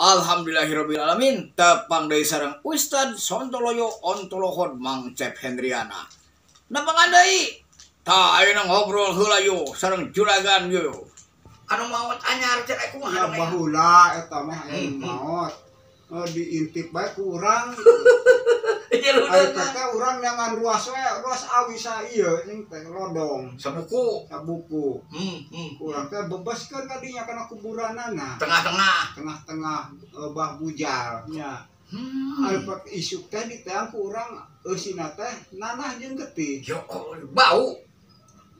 Alhamdulillahirobbilalamin. Tepang dari sarang Ustad Sontoloyo Ontolohon Mang Cep Hendriana. Napangandai tak ayo ngobrol heula yo sareng juragan yo. Anu maot anyar cek aku mah ya bahula eta mah maot. Diintip bae ku urang. Ari teh urang nyangan ruas we, ruas awisa ieu ning teh lodong. Sabuku. Urang teh bebaskeun ka dinya kana kuburanana. Tengah-tengah bah bujal nya. Alpat isuk teh diteang ku urang eusina teh nanah jeung getih. Yo bau.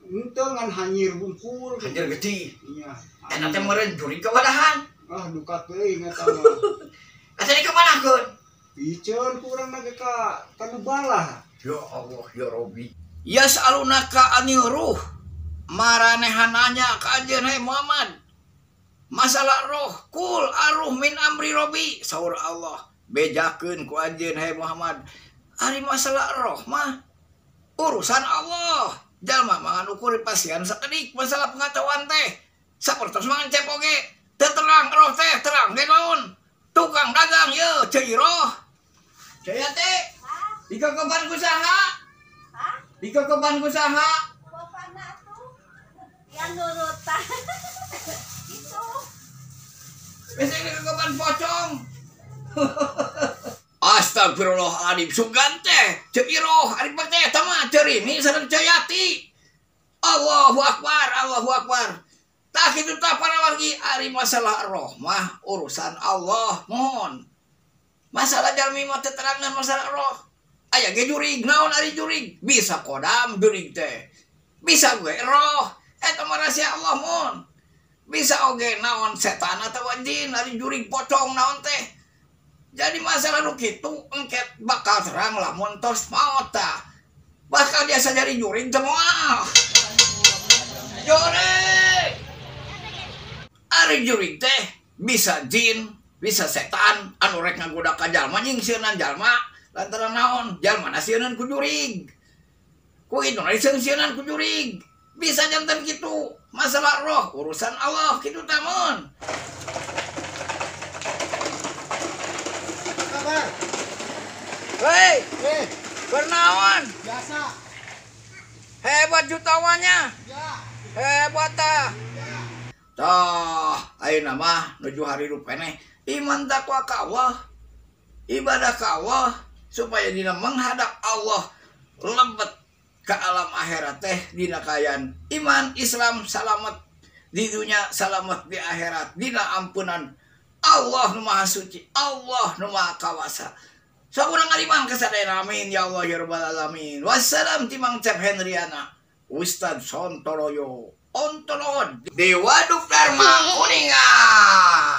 Henteu ngan hanyir bungkul. Hanyir getih. Iya. Eta teh meureun juri kawadahan. Duka teuing eta mah. Asa di kemanakeun? Piceun ku urang nage ka Tanubala. Ya Allah ya Robbi. Yas'alunaka anir ruh. Maranehan nanya ka anjeun hai Muhammad. Masalah roh kul aruh min amri Robbi. Saur Allah. Bejakeun ku anjeun hai Muhammad. Ari masalah roh mah urusan Allah. Jalma mangan ukur pasian sakedik masalah pengetahuan teh. Sapertos mangan cep oge. Teu terang roh teh terang ge naon? Tukang dagang ye cai roh. Cai teh. Dikekeban ku saha? Hah? Dikekeban ku saha? Bapakna tuh yang nurutan. Itu. Biasanya dikekeban pocong. Astagfirullahaladzim, sugan teh, cek iroh, ari teh, tama cerimi sareng cayati. Allahu Akbar, Allahu Akbar. Tak itu tak para lagi, ari masalah roh mah urusan Allah, mohon. Masalah jalmi mah teterangan masalah roh. Aya ge jurig, naon ari jurig? Bisa kodam jurig teh. Bisa gue roh, eta mah rahasia Allah, mohon. Bisa oge naon setan atawa jin, ari jurig pocong naon teh. Jadi masalah nu kitu engket bakal terang lamun tos maot tah. Bakal biasa jadi jurig teh moal. Jurig. Ari jurig teh bisa jin, bisa setan anu rek ngagoda ka jalma nyingsieunan jalma lantaran naon? Jalma nasieun ku jurig. Ku itu nasieun ku jurig. Bisa janten kitu. Masalah roh urusan Allah kitu teh mun. Hei, bernaon? Biasa. Hebat jutawannya. Ya. Hebat tah. Tah, ayeuna mah nuju hari rupene iman takwa ka Allah, ibadah ka Allah supaya dina menghadap Allah lebet ke alam akhirat teh dina kayan iman Islam salamet di dunia salamet di akhirat dina ampunan Allah nu Maha Suci, Allah nu Maha Kawasa. Saurang alimang kasadayana amin ya Allah ya rabbal alamin. Wassalam timang Cep Hendriana. Ustad Sontoloyo Ontolon Dewa Duk Dharma Kuningan.